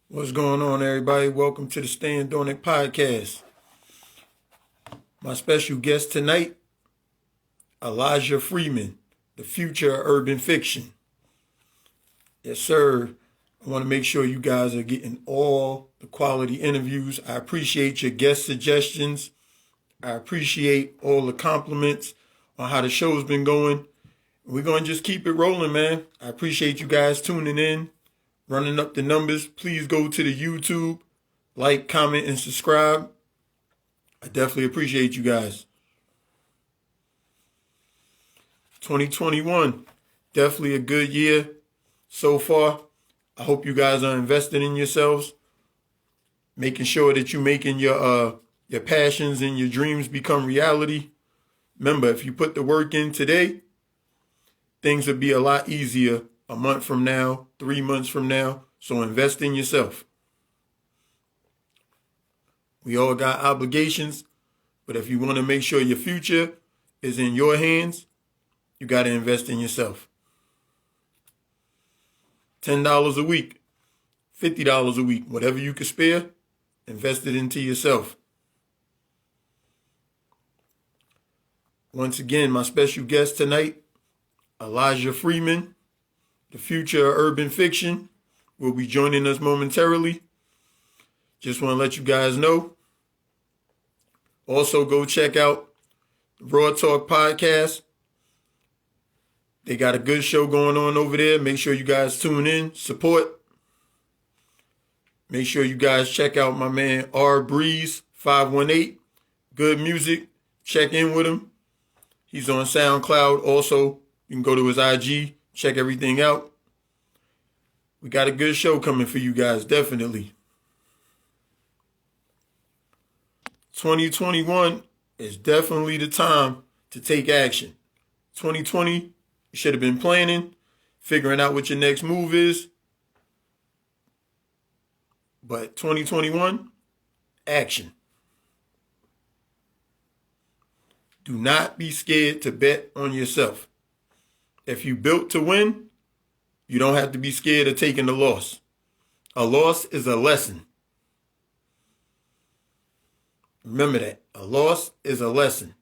What's going on, everybody? Welcome to the Stand On It podcast. My special guest tonight, Elijah Freeman, the future of urban fiction. Yes, sir. I want to make sure you guys are getting all the quality interviews. I appreciate your guest suggestions. I appreciate all the compliments on how the show's been going. We're going to just keep it rolling, man. I appreciate you guys tuning in, running up the numbers. Please go to the YouTube, like, comment, and subscribe. I definitely appreciate you guys. 2021, definitely a good year so far. I hope you guys are investing in yourselves, making sure that you're making your passions and your dreams become reality. Remember, if you put the work in today, things will be a lot easier a month from now, 3 months from now. So invest in yourself. We all got obligations, but if you want to make sure your future is in your hands, you got to invest in yourself. $10 a week, $50 a week, whatever you can spare, invest it into yourself. Once again, my special guest tonight, Elijah Freeman, the future of urban fiction, will be joining us momentarily. Just want to let you guys know. Also, go check out the Raw Talk podcast. They got a good show going on over there. Make sure you guys tune in, support. Make sure you guys check out my man R Breeze 518. Good music. Check in with him. He's on SoundCloud. Also, you can go to his IG, check everything out. We got a good show coming for you guys, definitely. 2021 is definitely the time to take action. 2020, you should have been planning, figuring out what your next move is. But 2021, action. Do not be scared to bet on yourself. If you built to win, you don't have to be scared of taking a loss. A loss is a lesson. Remember that. A loss is a lesson.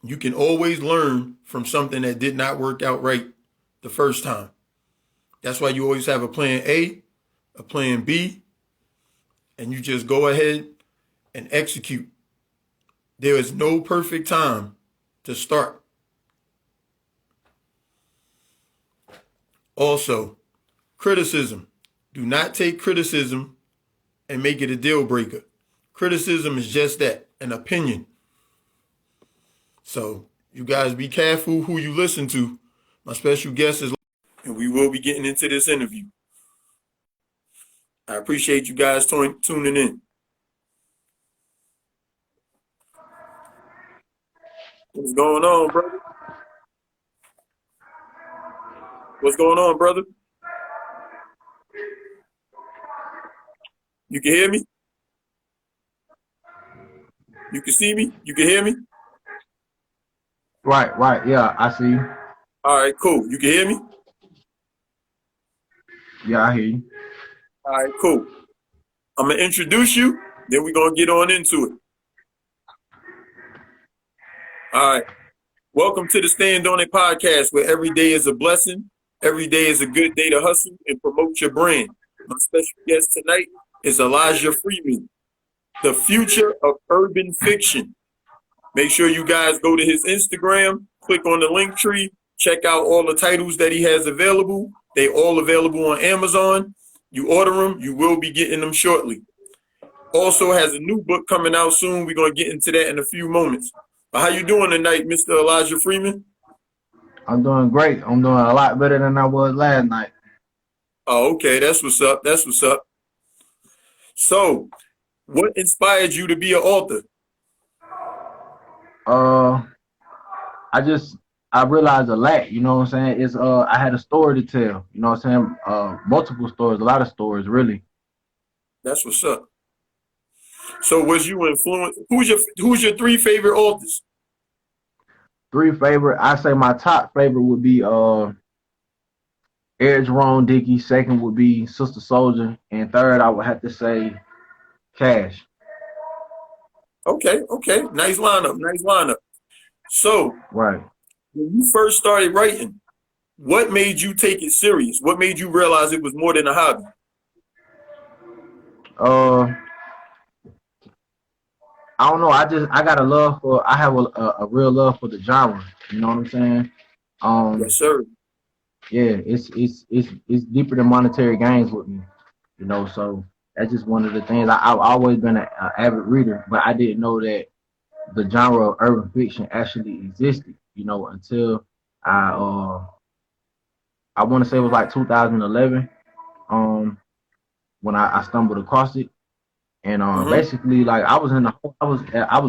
You can always learn from something that did not work out right the first time. That's why you always have a plan A, a plan B, and you just go ahead and execute. There is no perfect time to start. Also, criticism. Do not take criticism and make it a deal breaker. Criticism is just that, an opinion. So you guys be careful who you listen to. My special guest is, and we will be getting into this interview. I appreciate you guys tuning in. What's going on, brother? What's going on, brother? You can hear me? You can see me? You can hear me? Right. Yeah, I see you. All right, cool. You can hear me? Yeah, I hear you. All right, cool. I'm going to introduce you, then we're going to get on into it. All right. Welcome to the Stand On It podcast, where every day is a blessing. Every day is a good day to hustle and promote your brand. My special guest tonight is Elijah Freeman, the future of urban fiction. Make sure you guys go to his Instagram, click on the link tree, check out all the titles that he has available. They all available on Amazon. You order them, you will be getting them shortly. Also has a new book coming out soon. We're going to get into that in a few moments. But how you doing tonight, Mr. Elijah Freeman? I'm doing great. I'm doing a lot better than I was last night. Oh, okay. That's what's up. That's what's up. So, what inspired you to be an author? I realized a lack, you know what I'm saying? It's I had a story to tell, you know what I'm saying? Multiple stories, a lot of stories, really. That's what's up. So was you influenced? Who's your three favorite authors? Three favorite, I say my top favorite would be Eric Jerome Dickey. Second would be Sister Soldier, and third I would have to say Cash. Okay, nice lineup. So Right. when you first started writing, what made you take it serious? What made you realize it was more than a hobby? Uh, I don't know. I got a love for. I have a real love for the genre. You know what I'm saying? Yes, Um, sir. yeah, it's deeper than monetary gains with me. You know, so that's just one of the things. I've always been an avid reader, but I didn't know that the genre of urban fiction actually existed. You know, until I I want to say it was like 2011. Um, when I stumbled across it. And Mm-hmm. basically, like I was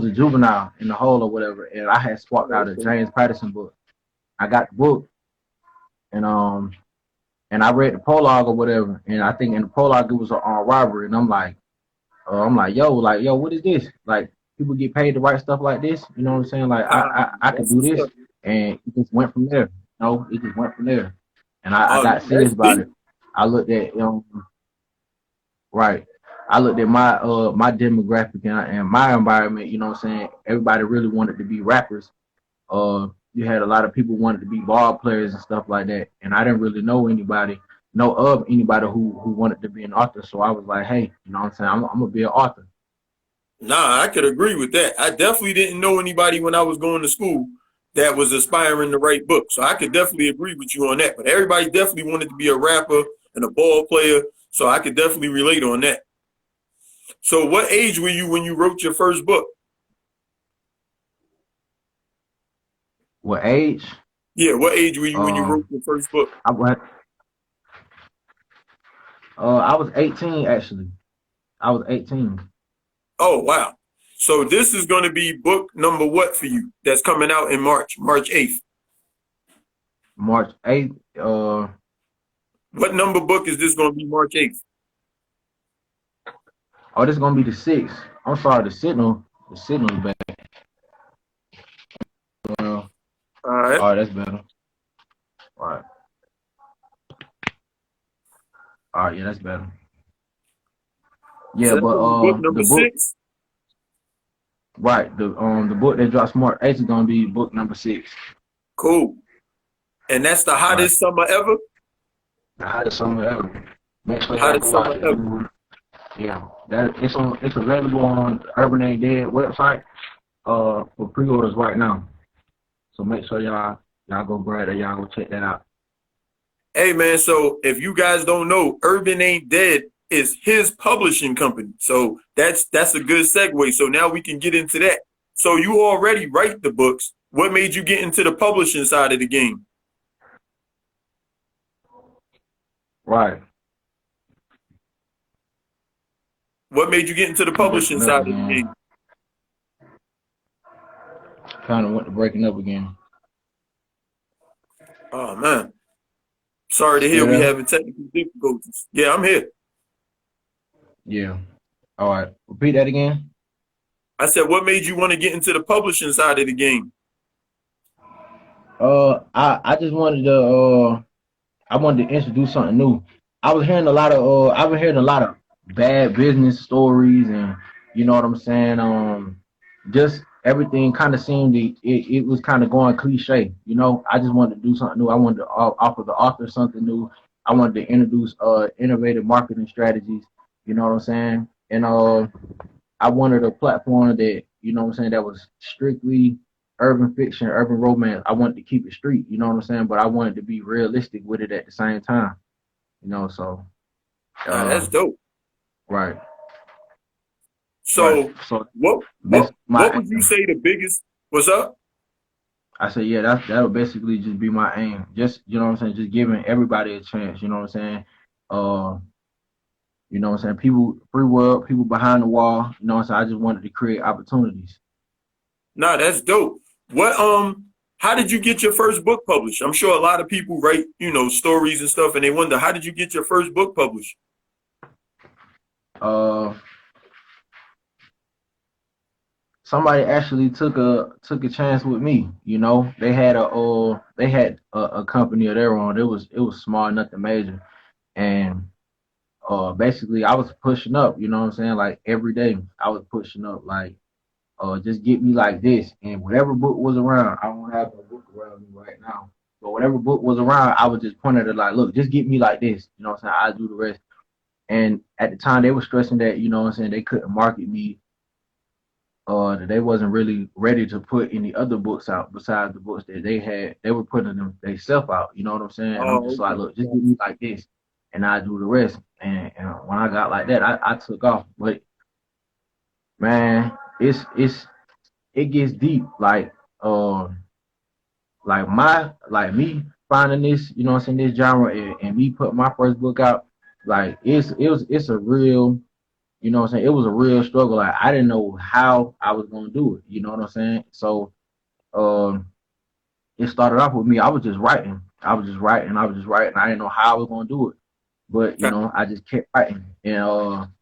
a juvenile in the hole or whatever, and I had swapped Oh, out a okay. James Patterson book. I got the book, and I read the prologue or whatever, and I think in the prologue it was on robbery, and I'm like, yo, what is this? Like people get paid to write stuff like this, you know what I'm saying? Like I could That's do what's this, up. and it just went from there. You know, it just went from there, and I Oh, no, got serious that's about deep. it. I looked at right. I looked at my demographic and my environment, you know what I'm saying? Everybody really wanted to be rappers. You had a lot of people wanted to be ball players and stuff like that. And I didn't really know of anybody who wanted to be an author. So I was like, hey, you know what I'm saying? I'm gonna be an author. Nah, I could agree with that. I definitely didn't know anybody when I was going to school that was aspiring to write books. So I could definitely agree with you on that. But everybody definitely wanted to be a rapper and a ball player. So I could definitely relate on that. So what age were you when you wrote your first book? What age? Yeah, what age were you when you wrote Um your first book? I went I was 18 actually. I was 18. Oh, wow. So this is going to be book number what for you that's coming out in March 8th. March 8th. What number book is this going to be March 8th? Oh, this is gonna be the 6th. I'm sorry, the signal is bad. Uh, All right. all right, that's better. All right. All right, yeah, that's better. So Yeah, that's but going to be book the number book, six. right? The book that drops March 8th is gonna be book number 6. Cool. And that's the Right. hottest summer ever. The hottest summer ever. Make sure y'all Hottest go out summer there. ever. Yeah, that it's available on the Urban Ain't Dead website for pre-orders right now. So make sure y'all go grab it. Y'all go check that out. Hey, man. So if you guys don't know, Urban Ain't Dead is his publishing company. So that's a good segue. So now we can get into that. So you already write the books. What made you get into the publishing side of the game? Right. What made you get into the publishing Breaking up side of the again. game? Kind of went to breaking up again. Oh, man. Sorry to hear Still we there? having technical difficulties. Yeah, I'm here. Yeah. All right. Repeat that again. I said, what made you want to get into the publishing side of the game? I just wanted to I wanted to introduce something new. I've been hearing a lot of bad business stories, and you know what I'm saying. Just everything kind of seemed it was kind of going cliche. You know, I just wanted to do something new. I wanted to offer the author something new. I wanted to introduce innovative marketing strategies. You know what I'm saying, and I wanted a platform that, you know what I'm saying, that was strictly urban fiction, urban romance. I wanted to keep it street, you know what I'm saying, but I wanted to be realistic with it at the same time, you know. So, Nah, that's uh, dope. right, right. So So what that's what what my would you aim. say the biggest what's up? I said, yeah, that would basically just be my aim. Just, you know what I'm saying, just giving everybody a chance, you know what I'm saying. Uh, you know what I'm saying, people, free world, people behind the wall, you know what I'm saying. I just wanted to create opportunities. Nah, that's dope. What how did you get your first book published? I'm sure a lot of people write, stories and stuff and they wonder how did you get your first book published? Uh, somebody actually took a chance with me. You know, they had a company of their own. It was small, nothing major, and basically I was pushing up. You know what I'm saying? Like every day I was pushing up. Like just get me like this, and whatever book was around, I don't have no book around me right now. But whatever book was around, I would just point at it like, look, just get me like this. You know what I'm saying? I do the rest. And at the time, they were stressing that, you know what I'm saying, they couldn't market me, that they wasn't really ready to put any other books out besides the books that they had. They were putting them themselves out. You know what I'm saying? And I'm Oh, just like, okay. look, just get me like this, and I do the rest. And when I got like that, I took off. But man, it gets deep. Like me finding this, you know what I'm saying, this genre, and me putting my first book out. Like it's a real, you know what I'm saying? It was a real struggle. Like I didn't know how I was gonna do it. You know what I'm saying? So um it started off with me. I was just writing. I was just writing. I was just writing. I didn't know how I was gonna do it. But you know, I just kept writing. And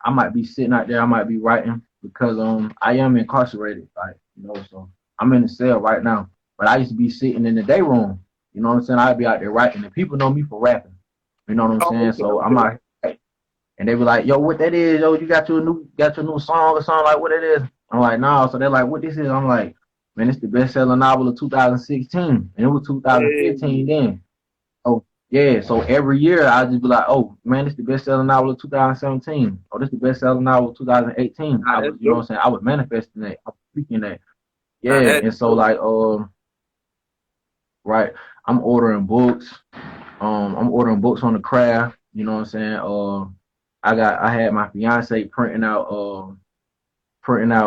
I might be sitting out there, I might be writing because I am incarcerated. Like, you know, so I'm in the cell right now. But I used to be sitting in the day room. You know what I'm saying? I'd be out there writing, and people know me for rapping. You know what I'm Oh, saying? okay, So I'm okay. out here, and they be like, "Yo, what that is? Yo, you got your new song or something like what it is?" I'm like, "No." So they're like, "What this is?" I'm like, "Man, it's the best-selling novel of 2016, and it was 2015 Hey, then." Oh yeah, so every year I just be like, "Oh man, this the best-selling novel of 2017. Oh, this the best-selling novel of 2018." nah, I was, that's you know what I'm dope. saying? I was manifesting that, I was speaking that. Yeah, Nah, that's and so dope. like, right, I'm ordering books. I'm ordering books on the craft. You know what I'm saying? I had my fiance printing out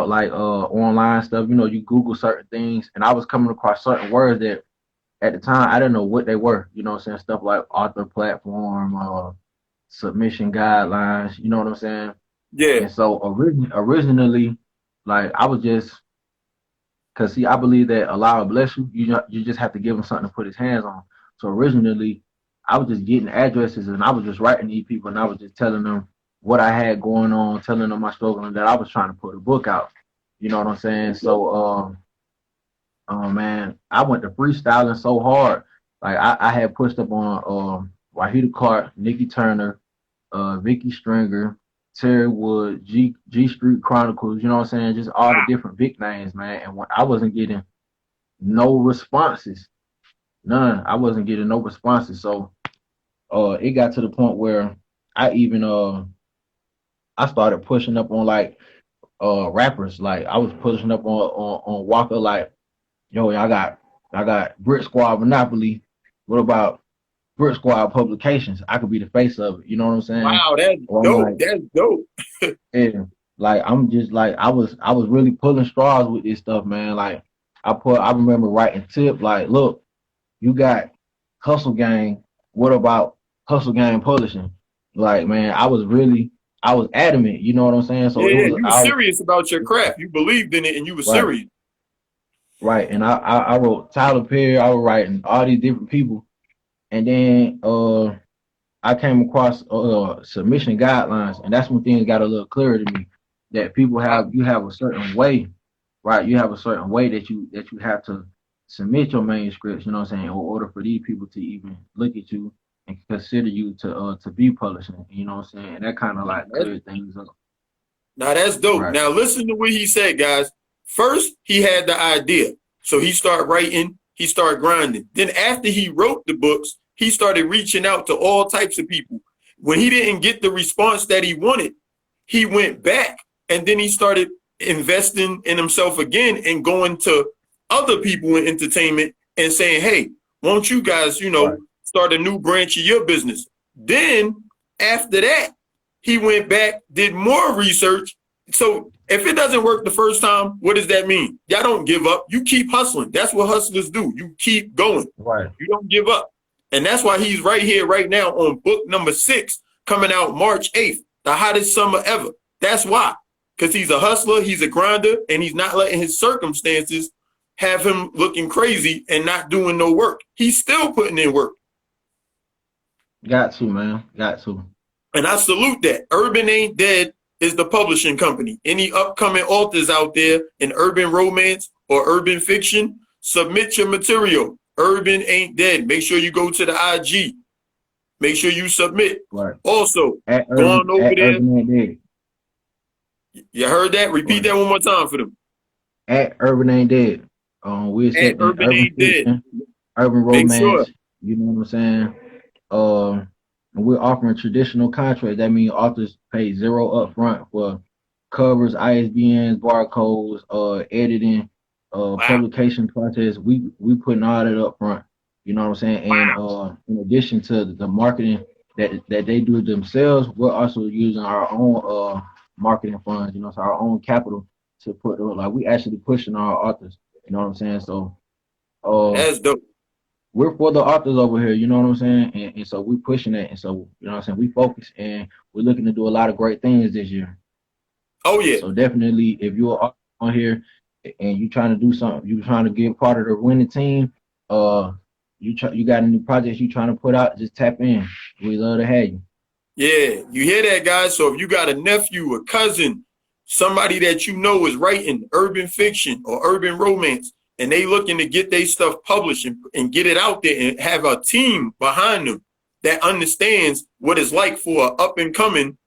like online stuff. You know, you Google certain things, and I was coming across certain words that at the time I didn't know what they were. You know what I'm saying? Stuff like author platform, submission guidelines. You know what I'm saying? Yeah, And so originally, like I was just, cause see, I believe that Allah will bless you. You just have to give him something to put his hands on. So originally, I was just getting addresses, and I was just writing these people, and I was just telling them what I had going on, telling them my struggle, and that I was trying to put a book out. You know what I'm saying? that's dope. So oh man, I went to freestyling so hard. Like I had pushed up on Wahida Clark, Nikki Turner, Vicky Stringer, Terry Wood, G Street Chronicles, you know what I'm saying? Just all the Wow. different big names, man. And when I wasn't getting no responses, none. I wasn't getting no responses. So it got to the point where I even I started pushing up on like rappers. Like I was pushing up on Walker like, yo, I got Brick Squad Monopoly. What about Brick Squad Publications? I could be the face of it. You know what I'm saying? Wow, that's Or I'm dope. like, That's dope. yeah, like I'm just like I was really pulling straws with this stuff, man. Like I remember writing tip like, look, you got Hustle Gang. What about Hustle Gang Publishing? Like, man, I was adamant. You know what I'm saying? So Yeah, it yeah. was You were serious about your craft. You believed in it and you were right, serious. right. And I wrote Tyler Perry. I was writing all these different people, and then I came across submission guidelines, and that's when things got a little clearer to me. That people Wow. have you have a certain way, right? You have a certain way that you have to submit your manuscripts. You know what I'm saying? In order for these people to even look at you and consider you to be publishing. You know what I'm saying? And that kind of Now like that's, cleared things up, now that's dope. right? Now listen to what he said, guys. First, he had the idea. So he started writing, he started grinding. Then after he wrote the books, he started reaching out to all types of people. When he didn't get the response that he wanted, he went back and then he started investing in himself again and going to other people in entertainment and saying, hey, won't you guys, Right. start a new branch of your business? Then after that, he went back, did more research. So if it doesn't work the first time, what does that mean? Y'all don't give up. You keep hustling. That's what hustlers do. You keep going. Right. You don't give up. And that's why he's right here, right now on book number 6, coming out March 8th, the hottest summer ever. That's why. Because he's a hustler, he's a grinder, and he's not letting his circumstances have him looking crazy and not doing no work. He's still putting in work. Got to, man. Got to. And I salute that. Urban ain't dead. is the publishing company. Any upcoming authors out there in urban romance or urban fiction, submit your material. Urban ain't dead. Make sure you go to the IG. Make sure you submit. Right. Also, At going Urban over at there. Urban Ain't Dead. You heard that? Repeat Right. that one more time for them. At Urban Ain't Dead. We At accepting Urban urban ain't dead. fiction, urban Make sure. romance. You know what I'm saying? And we're offering traditional contracts. That means authors pay zero upfront for covers, ISBNs, barcodes, editing, Wow. publication process. We putting all that up front. You know what I'm saying? And in addition to the marketing that they do themselves, we're also using our own marketing funds. You know, so our own capital to put like we actually pushing our authors. You know what I'm saying? So uh That's dope. we're for the authors over here, you know what I'm saying? And so we pushing it. And so, you know what I'm saying? We focus and we're looking to do a lot of great things this year. Oh yeah. So definitely if you're on here and you trying to do something, you trying to get part of the winning team, uh you got a new project you trying to put out, just tap in. We love to have you. Yeah. You hear that, guys? So if you got a nephew, a cousin, somebody that you know is writing urban fiction or urban romance, and they looking to get their stuff published and get it out there and have a team behind them that understands what it's like for an up and coming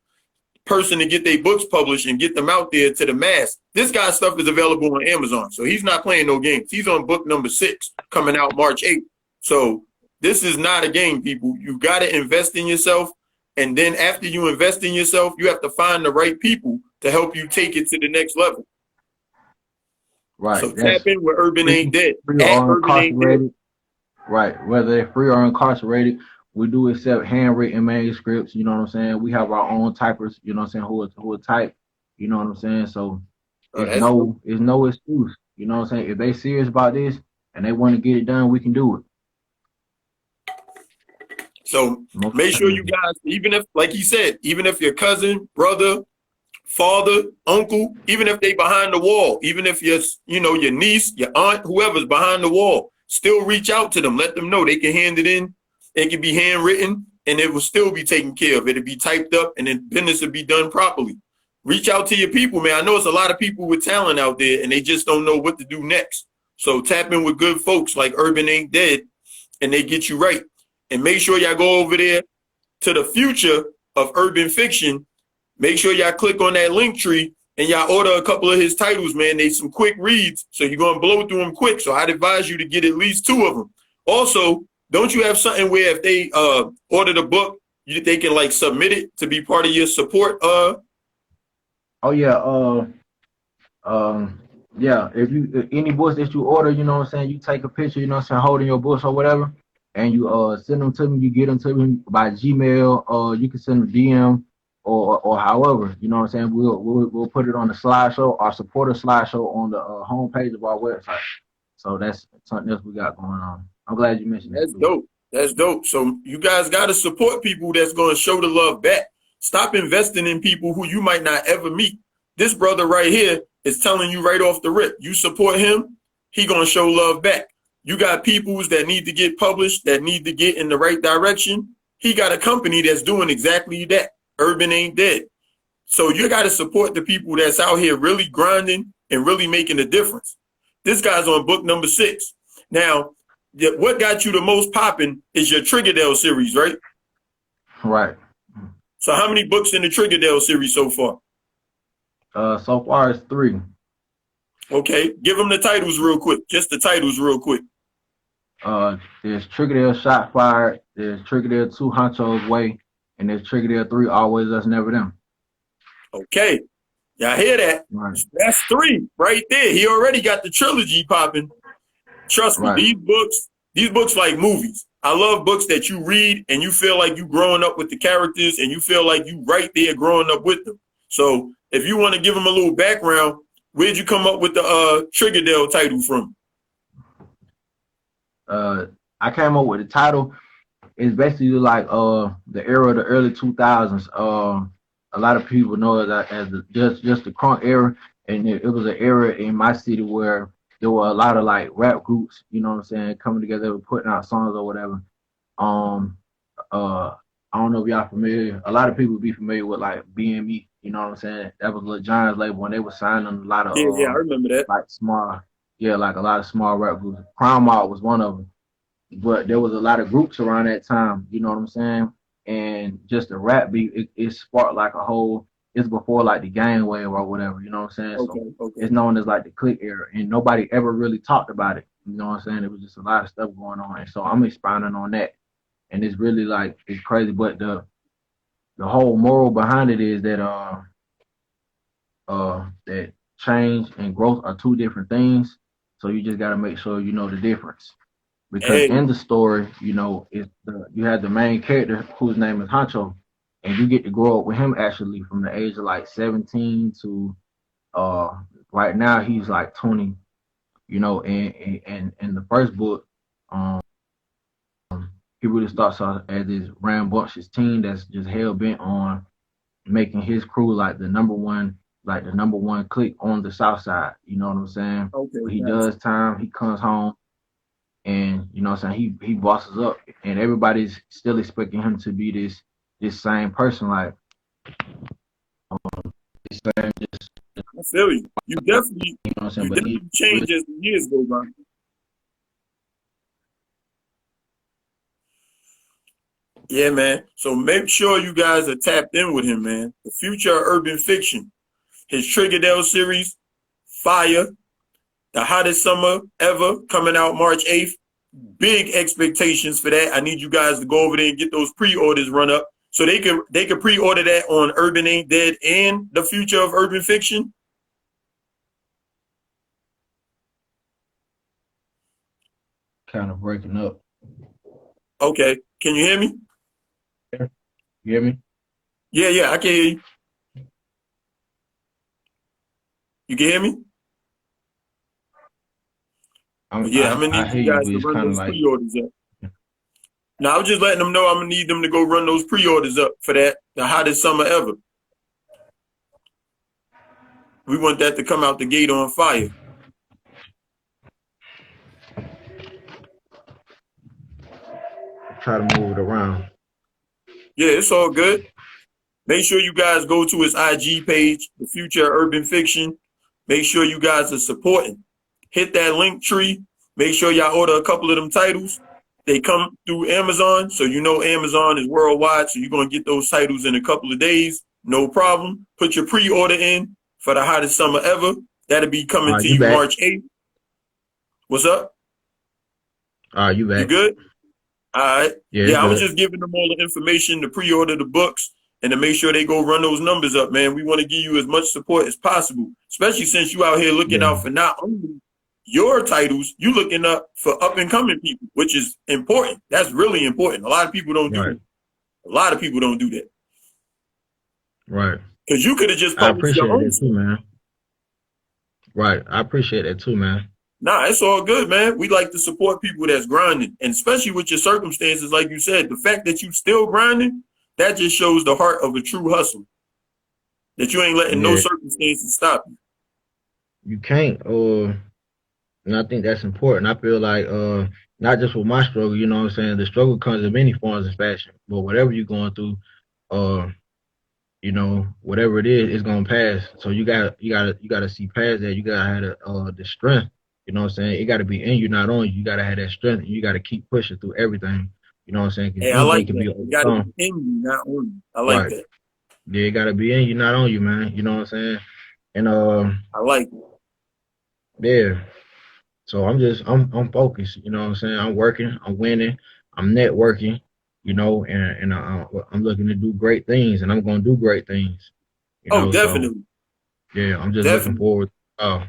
person to get their books published and get them out there to the mass. This guy's stuff is available on Amazon, so he's not playing no games. He's on book number 6 coming out March 8th. So this is not a game, people. You got to invest in yourself, and then after you invest in yourself, you have to find the right people to help you take it to the next level. So Right. tap That's in with Urban Ain't Dead. free At or Urban Ain't Dead. incarcerated. Right. Whether they're free or incarcerated, we do accept handwritten manuscripts. You know what I'm saying? We have our own typers. You know what I'm saying? Who will type. You know what I'm saying? So Oh, that's dope. it's no excuse. You know what I'm saying? If they serious about this and they want to get it done, we can do it. So Most make sure you definitely. guys, even if, like he said, even if your cousin, brother, father, uncle, even if they behind the wall, even if your niece, your aunt, whoever's behind the wall, still reach out to them. Let them know they can hand it in. It can be handwritten and it will still be taken care of. It'll be typed up and then business will be done properly. Reach out to your people, man. I know it's a lot of people with talent out there and they just don't know what to do next. So tap in with good folks like Urban Ain't Dead and they get you right. And make sure y'all go over there to the future of urban fiction. Make sure y'all click on that link tree and y'all order a couple of his titles, man. They some quick reads, so you're gonna blow through them quick. So I'd advise you to get at least 2 of them. Also, don't you have something where if they order the book, they can like submit it to be part of your support? Oh yeah. Um. Yeah. If you any books that you order, you know what I'm saying, you take a picture, you know what I'm saying, holding your books or whatever, and you send them to me. You get them to me by Gmail, or you can send them DM, or however, you know what I'm saying. We'll put it on the slideshow, our supporter slideshow on the homepage of our website. So that's something else we got going on. I'm glad you mentioned that That's too. dope. That's dope. So you guys got to support people that's going to show the love back. Stop investing in people who you might not ever meet. This brother right here is telling you right off the rip. You support him, he going to show love back. You got peoples that need to get published, that need to get in the right direction. He got a company that's doing exactly that. Urban Ain't Dead. So you got to support the people that's out here really grinding and really making a difference. This guy's on book number 6. Now, what got you the most popping is your Triggerdale series, right? Right. So how many books in the Triggerdale series so far? So far it's 3. Okay, give them the titles real quick. Just the titles real quick. There's Triggerdale Shot Fired, there's Triggerdale 2 Honcho's Way, and there's Triggerdale 3 Always Us Never Them. Okay, y'all hear that? Right. That's 3 right there. He already got the trilogy popping. Trust me, Right. these books like movies. I love books that you read and you feel like you growing up with the characters and you feel like you right there growing up with them. So if you want to give them a little background, where'd you come up with the Triggerdale title from? I came up with the title. It's basically like the era of the early 2000s. A lot of people know that as just the crunk era, and it was an era in my city where there were a lot of like rap groups, you know what I'm saying, coming together, putting out songs or whatever. Um, uh, I don't know if y'all familiar. A lot of people be familiar with like BME. You know what I'm saying? That was Lil Jon's label when they were signing a lot of Yeah, I remember that. like small, yeah, like a lot of small rap groups. Crown Mob was one of them, but there was a lot of groups around that time. You know what I'm saying? And just the rap beat, it sparked like a whole. It's before like the gang wave or whatever. You know what I'm saying? So Okay, okay. it's known as like the click era, and nobody ever really talked about it. You know what I'm saying? It was just a lot of stuff going on, and so I'm expounding on that, and it's really like it's crazy. But the whole moral behind it is that change and growth are two different things. So you just got to make sure you know the difference. Because Hey, in the story, you have the main character whose name is Hancho, and you get to grow up with him actually from the age of like 17 to uh right now he's like 20. And in the first book, um he really starts off as this rambunctious teen that's just hell bent on making his crew like the number one clique on the south side. You know what I'm saying? okay, But he gotcha. does time, he comes home and you know what I'm saying, he bosses up and everybody's still expecting him to be this same person, like this same just I feel you. you know what I'm saying? You But he definitely really change as the years go by. Yeah, man. So make sure you guys are tapped in with him, man. The future of urban fiction. His Triggerdale series, Fire, the hottest summer ever, coming out March 8th. Big expectations for that. I need you guys to go over there and get those pre-orders run up. So they can pre-order that on Urban Ain't Dead and the future of urban fiction. kind of breaking up. Okay. Can you hear me? You hear me? Yeah, yeah, I can hear you. You can hear me? But yeah, I'm gonna I need hear you you, guys but to it's run kind of those like pre-orders up. Now I was just letting them know I'm gonna need them to go run those pre-orders up for that, the hottest summer ever. We want that to come out the gate on fire. try to move it around. Yeah, it's all good. Make sure you guys go to his IG page, The Future of Urban Fiction. Make sure you guys are supporting. Hit that link tree. Make sure y'all order a couple of them titles. They come through Amazon, so you know Amazon is worldwide, so you're gonna get those titles in a couple of days. No problem. Put your pre-order in for the hottest summer ever. That'll be All coming right, to you you back. March 8th. What's up? All right, you You back. good? All right. Yeah, it's Yeah, I was good. just giving them all the information to pre-order the books and to make sure they go run those numbers up, man. We want to give you as much support as possible, especially since you out here looking Yeah, out for not only your titles, you looking up for up and coming people, which is important. That's really important. A lot of people don't do right, that. A lot of people don't do that right. because you could have just I published your appreciate own that too, stuff. man. Right, I appreciate that too, man. Nah, it's all good, man. We like to support people that's grinding, and especially with your circumstances, like you said, the fact that you still grinding, that just shows the heart of a true hustle. That you ain't letting no Yeah, circumstances stop you. you can't. And I think that's important. I feel like not just with my struggle, you know what I'm saying. The struggle comes in many forms and fashion, but whatever you're going through, uh, whatever it is, it's gonna pass. So you gotta see past that. You gotta have the strength. You know what I'm saying? It gotta be in you, not on you. You gotta have that strength, and you gotta keep pushing through everything. You know what I'm saying? Because Hey, I anything like can that. be It got to be overcome. in you, not on you. I like Right. that. Yeah, it gotta be in you, not on you, man. You know what I'm saying? And I like it. yeah. So I'm focused. You know what I'm saying? I'm working. I'm winning. I'm networking. And I'm looking to do great things, and I'm gonna do great things. Oh, So definitely, yeah, I'm just looking definitely. forward. Oh,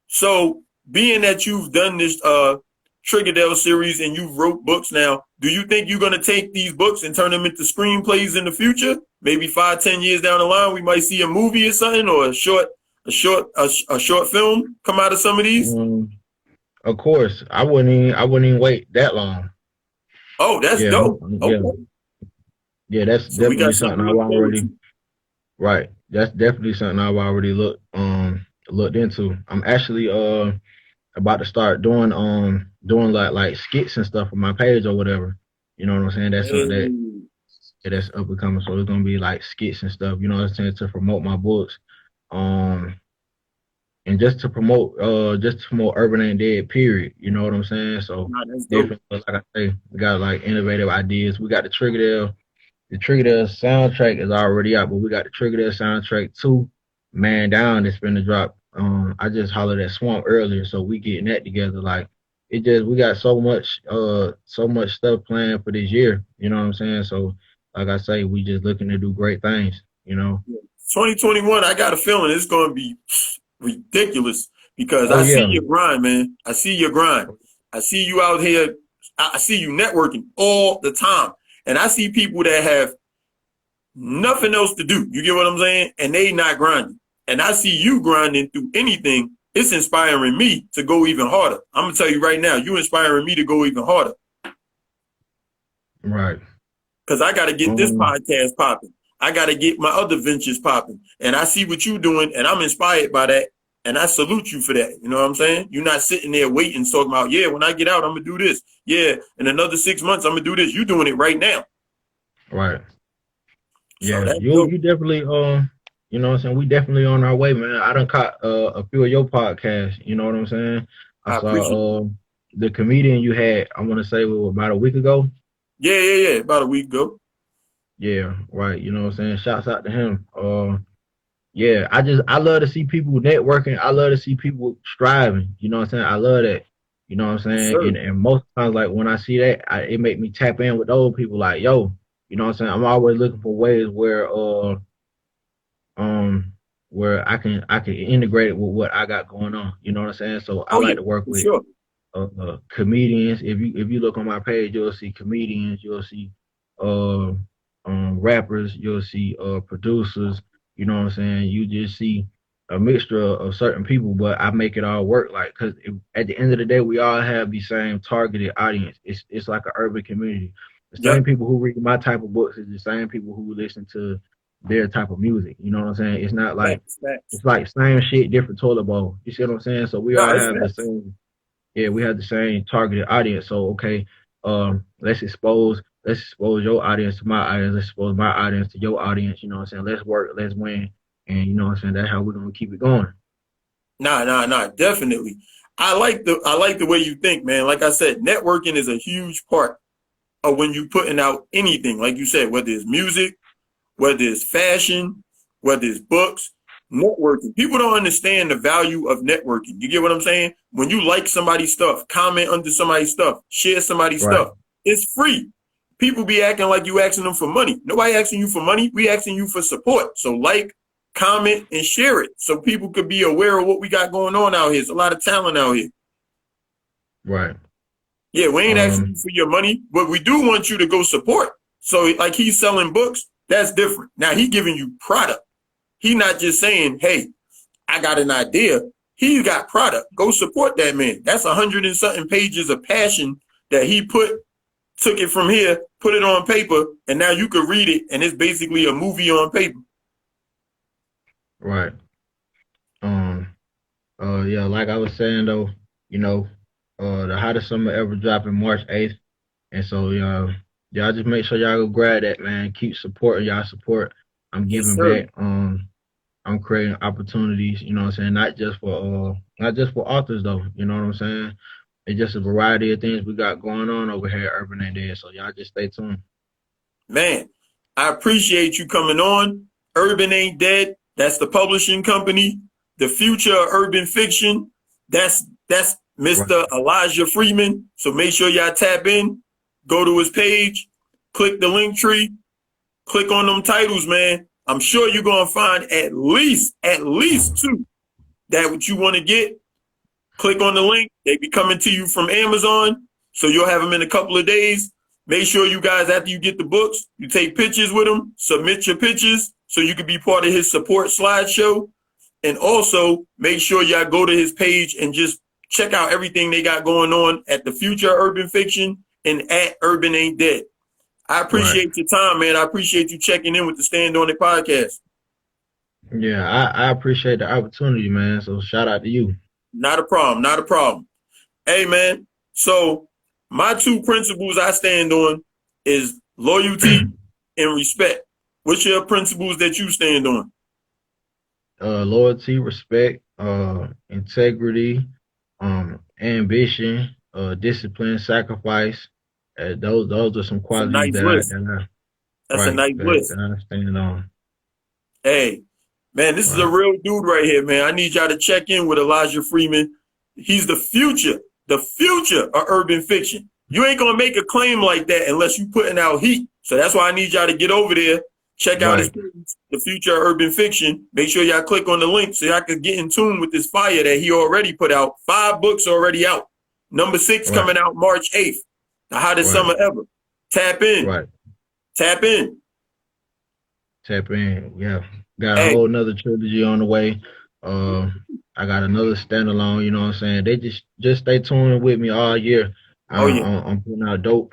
So, being that you've done this Triggerdale series and you've wrote books now, do you think you're gonna take these books and turn them into screenplays in the future? Maybe 5, 10 years down the line, we might see a movie or something, or a short film come out of some of these. um, of course, I wouldn't even wait that long. Oh, that's Yeah, dope. yeah, Okay, yeah. That's so we definitely got something something to I've look forward already to. right. That's definitely something I've already looked into. I'm actually about to start doing like skits and stuff on my page or whatever. You know what I'm saying? That's something Hey, that that's up and coming. So it's gonna be like skits and stuff, you know what I'm saying, to promote my books. Um and just to promote Urban Ain't Dead, period. You know what I'm saying? So Nah, that's dope. definitely, like I say, we got like innovative ideas. We got the Trigger soundtrack is already out, but we got the Trigger soundtrack too. Man Down that's been to drop. I just hollered at Swamp earlier, so we getting that together. Like we got so much stuff planned for this year. You know what I'm saying? So like I say, we just looking to do great things. You know? 2021, I got a feeling it's going to be ridiculous because Oh I see yeah, your grind, man. I see your grind. I see you out here. I see you networking all the time. And I see people that have nothing else to do. You get what I'm saying? And they not grinding. And I see you grinding through anything. It's inspiring me to go even harder. I'm gonna tell you right now, you inspiring me to go even harder. right. Because I gotta get this Um, podcast popping. I gotta get my other ventures popping. And I see what you're doing, and I'm inspired by that. And I salute you for that. You know what I'm saying? You're not sitting there waiting, talking about, yeah, when I get out, I'm gonna do this. Yeah, in another 6 months, I'm gonna do this. You're doing it right now. right. So Yeah, that's you dope. definitely you know what I'm saying, we definitely on our way, man. I done caught a few of your podcasts, you know what I'm saying? I I appreciate it. saw the comedian you had, I wanna say about a week ago. Yeah. About a week ago. Yeah, right, you know what I'm saying? Shouts out to him. Yeah, I love to see people networking. I love to see people striving. You know what I'm saying? I love that. You know what I'm Yes, saying? sir. And most times, like when I see that, it make me tap in with those people. Like, yo, you know what I'm saying? I'm always looking for ways um where I can integrate it with what I got going on. You know what I'm saying? So I Oh like yeah, to work for with sure. comedians. If you look on my page, you'll see comedians, you'll see uh rappers, you'll see producers. You know what I'm saying? You just see a mixture of certain people, but I make it all work. Like, cause at the end of the day, we all have the same targeted audience. It's like an urban community. The same Yep. people who read my type of books is the same people who listen to their type of music. You know what I'm saying? It's not like Facts, facts. it's like same shit, different toilet bowl. You see what I'm saying? So we No, all it's have the facts. same, yeah, we have the same targeted audience. So okay, let's expose your audience to my audience, let's expose my audience to your audience, you know what I'm saying? Let's work, let's win. And you know what I'm saying, that's how we're gonna keep it going. Nah. Definitely. I like the way you think, man. Like I said, networking is a huge part of when you putting out anything. Like you said, whether it's music, whether it's fashion, whether it's books, networking. People don't understand the value of networking. You get what I'm saying? When you like somebody's stuff, comment under somebody's stuff, share somebody's Right, stuff, it's free. People be acting like you asking them for money. Nobody asking you for money. We asking you for support. So like, comment, and share it so people could be aware of what we got going on out here. It's a lot of talent out here. right. Yeah, we ain't asking you Um, for your money, but we do want you to go support. So like he's selling books, that's different. Now he giving you product. He not just saying, hey, I got an idea. He got product. Go support that man. That's 100 and something pages of passion that he took it from here, put it on paper, and now you can read it, and it's basically a movie on paper. right. Um, yeah, like I was saying though, you know, the hottest summer ever dropping March 8th. And so, y'all just make sure y'all go grab that, man. Keep supporting y'all support. I'm Yes, giving sir. back. I'm creating opportunities, you know what I'm saying? Not just for authors though, you know what I'm saying? It's just a variety of things we got going on over here at Urban and Dead. So y'all just stay tuned. Man, I appreciate you coming on. Urban Ain't Dead. That's the publishing company. The future of urban fiction. That's Right, Mr. Elijah Freeman. So make sure y'all tap in, go to his page, click the link tree, click on them titles, man. I'm sure you're gonna find at least two that what you want to get. Click on the link. They be coming to you from Amazon. So you'll have them in a couple of days. Make sure you guys, after you get the books, you take pictures with them, submit your pictures so you can be part of his support slideshow. And also make sure y'all go to his page and just check out everything they got going on at the Future Urban Fiction and at Urban Ain't Dead. I right. appreciate your time, man. I appreciate you checking in with the Stand On It podcast. Yeah, I appreciate the opportunity, man. So shout out to you. Not a problem. Not a problem. Hey, man. So my two principles I stand on is loyalty and respect. What's your principles that you stand on? Loyalty, respect, integrity, ambition, discipline, sacrifice. Those are some That's a qualities nice list. that That's a nice list. I stand on. Hey, man, this is a Right, real dude right here, man. I need y'all to check in with Elijah Freeman. He's the future of urban fiction. You ain't gonna make a claim like that unless you putting out heat. So that's why I need y'all to get over there, check out his right, page, The Future of Urban Fiction. Make sure y'all click on the link so y'all can get in tune with this fire that he already put out. 5 books already out. Number 6 right, coming out March 8th. The hottest right, summer ever. Tap in. right. Tap in. Tap in. Yeah. Got a Hey, whole nother trilogy on the way. Uh, I got another standalone, you know what I'm saying? They just stay tuned with me all year. oh yeah. I'm putting out dope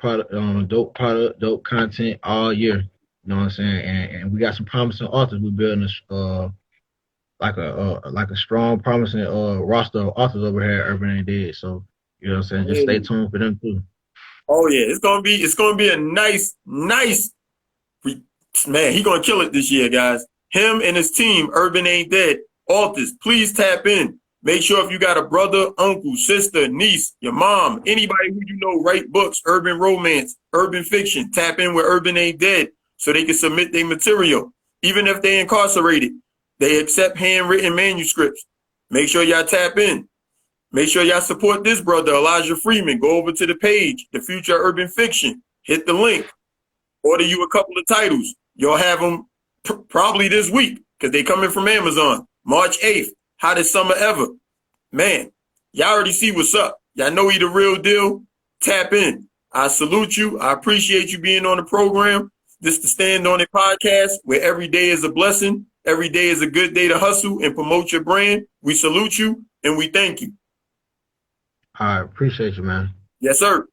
content all year. You know what I'm saying? And we got some promising authors. We're building like a strong, promising roster of authors over here at Urban Ain't Dead. So, you know what I'm saying? Just stay Hey. tuned for them too. Oh yeah. It's gonna be a nice man. He gonna kill it this year, guys. Him and his team, Urban Ain't Dead. Authors, please tap in. Make sure if you got a brother, uncle, sister, niece, your mom, anybody who you know write books, urban romance, urban fiction, tap in with Urban Ain't Dead so they can submit their material. Even if they're incarcerated, they accept handwritten manuscripts. Make sure y'all tap in. Make sure y'all support this brother, Elijah Freeman. Go over to the page, The Future of Urban Fiction. Hit the link. Order you a couple of titles. You'll have them probably this week because they coming from Amazon. March 8th, hottest summer ever. Man, y'all already see what's up. Y'all know he the real deal. Tap in. I salute you. I appreciate you being on the program. This is the Stand On It podcast where every day is a blessing. Every day is a good day to hustle and promote your brand. We salute you and we thank you. I appreciate you, man. Yes, sir.